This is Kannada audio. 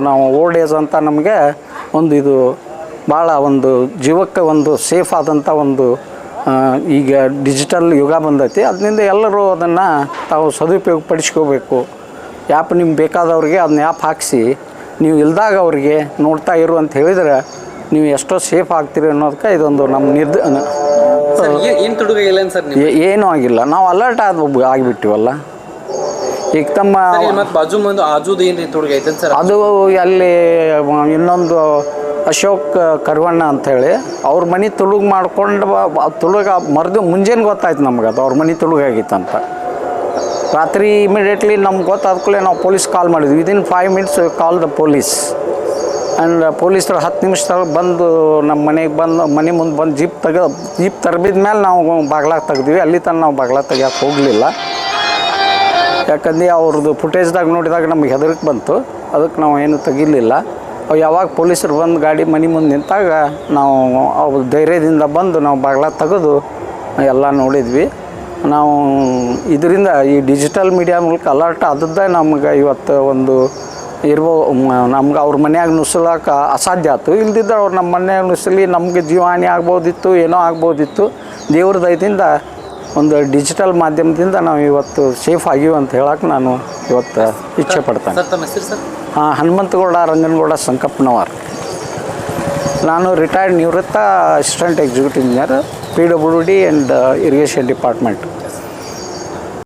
ನಾವು ಓಲ್ಡ್ ಏಜ್ ಅಂತ ನಮಗೆ ಒಂದು ಇದು ಭಾಳ ಒಂದು ಜೀವಕ್ಕೆ ಒಂದು ಸೇಫ್ ಆದಂಥ ಒಂದು ಈಗ ಡಿಜಿಟಲ್ ಯುಗ ಬಂದೈತಿ. ಅದರಿಂದ ಎಲ್ಲರೂ ಅದನ್ನು ತಾವು ಸದುಪಯೋಗ ಪಡಿಸ್ಕೋಬೇಕು. ಆ್ಯಪ್ ನಿಮ್ಗೆ ಬೇಕಾದವ್ರಿಗೆ ಅದನ್ನ ಆ್ಯಪ್ ಹಾಕಿಸಿ ನೀವು ಇಲ್ದಾಗ ಅವ್ರಿಗೆ ನೋಡ್ತಾ ಇರು ಅಂತ ಹೇಳಿದ್ರೆ ನೀವು ಎಷ್ಟೋ ಸೇಫ್ ಆಗ್ತೀರಿ ಅನ್ನೋದಕ್ಕೆ ಇದೊಂದು ನಮ್ಮ ಏನೂ ಆಗಿಲ್ಲ. ನಾವು ಅಲರ್ಟ್ ಆಗಿಬಿಟ್ಟಿವಲ್ಲ. ಈಗ ತಮ್ಮ ಅದು ಅಲ್ಲಿ ಇನ್ನೊಂದು ಅಶೋಕ್ ಕರ್ವಣ್ಣ ಅಂಥೇಳಿ ಅವ್ರ ಮನೆ ತುಳುಗು ಮಾಡ್ಕೊಂಡು ತುಳುಗ ಮುಂಜಾನೆ ಗೊತ್ತಾಯ್ತು ನಮ್ಗೆ ಅದು ಅವ್ರ ಮನೆ ತುಳುಗಾಗಿತ್ತಂತ. ರಾತ್ರಿ ಇಮಿಡಿಯೇಟ್ಲಿ ನಮ್ಗೆ ಗೊತ್ತಾದ್ಕೂಲೆ ನಾವು ಪೊಲೀಸ್ ಕಾಲ್ ಮಾಡಿದ್ವಿ. Within 5 minutes call the police. And ಪೊಲೀಸರು 10 ನಿಮಿಷದಾಗ ಬಂದು ನಮ್ಮ ಮನೆಗೆ ಬಂದು ಮನೆ ಮುಂದೆ ಬಂದು ಜೀಪ್ ತರಬಿದ ಮೇಲೆ ನಾವು ಬಾಗ್ಲಾಗ ತೆಗ್ದ್ವಿ. ಅಲ್ಲಿ ತನಕ ನಾವು ಬಾಗ್ಲಾಗ ತೆಗಿಯೋಕೆ ಹೋಗಲಿಲ್ಲ. ಯಾಕಂದ್ರೆ ಅವ್ರದ್ದು ಫುಟೇಜ್ದಾಗ ನೋಡಿದಾಗ ನಮಗೆ ಹೆದರಿಕೆ ಬಂತು. ಅದಕ್ಕೆ ನಾವು ಏನು ತೆಗಿಲಿಲ್ಲ. ಅವು ಯಾವಾಗ ಪೊಲೀಸರು ಬಂದು ಗಾಡಿ ಮನೆ ಮುಂದೆ ನಿಂತಾಗ ನಾವು ಅವ್ರ ಧೈರ್ಯದಿಂದ ಬಂದು ನಾವು ಬಾಗ್ಲ ತೆಗೆದು ಎಲ್ಲ ನೋಡಿದ್ವಿ. ನಾವು ಇದರಿಂದ ಈ ಡಿಜಿಟಲ್ ಮೀಡಿಯಾ ಮೂಲಕ ಅಲರ್ಟ್ ಆದದ್ದೇ ನಮ್ಗೆ ಇವತ್ತು ಒಂದು ನಮ್ಗೆ ಅವ್ರ ಮನ್ಯಾಗ ನುಸುಳಕ್ಕೆ ಅಸಾಧ್ಯ ಆಯ್ತು. ಇಲ್ದಿದ್ರೆ ಅವ್ರು ನಮ್ಮ ಮನ್ಯಾಗ ನುಸುಲಿ ನಮಗೆ ಜೀವಹಾನಿ ಆಗ್ಬೋದಿತ್ತು, ಏನೋ ಆಗ್ಬೋದಿತ್ತು. ದೇವ್ರ ದಯದಿಂದ ಒಂದು ಡಿಜಿಟಲ್ ಮಾಧ್ಯಮದಿಂದ ನಾವು ಇವತ್ತು ಸೇಫ್ ಆಗಿವೆ ಅಂತ ಹೇಳಕ್ಕೆ ನಾನು ಇವತ್ತು ಇಚ್ಛೆ ಪಡ್ತೇನೆ. ಹನುಮಂತಗೌಡ ರಂಗನಗೌಡ ಸಂಕಪ್ಪನವರ್. ನಾನು ರಿಟೈರ್ಡ್ ನಿವೃತ್ತ assistant executive engineer PWD and irrigation department.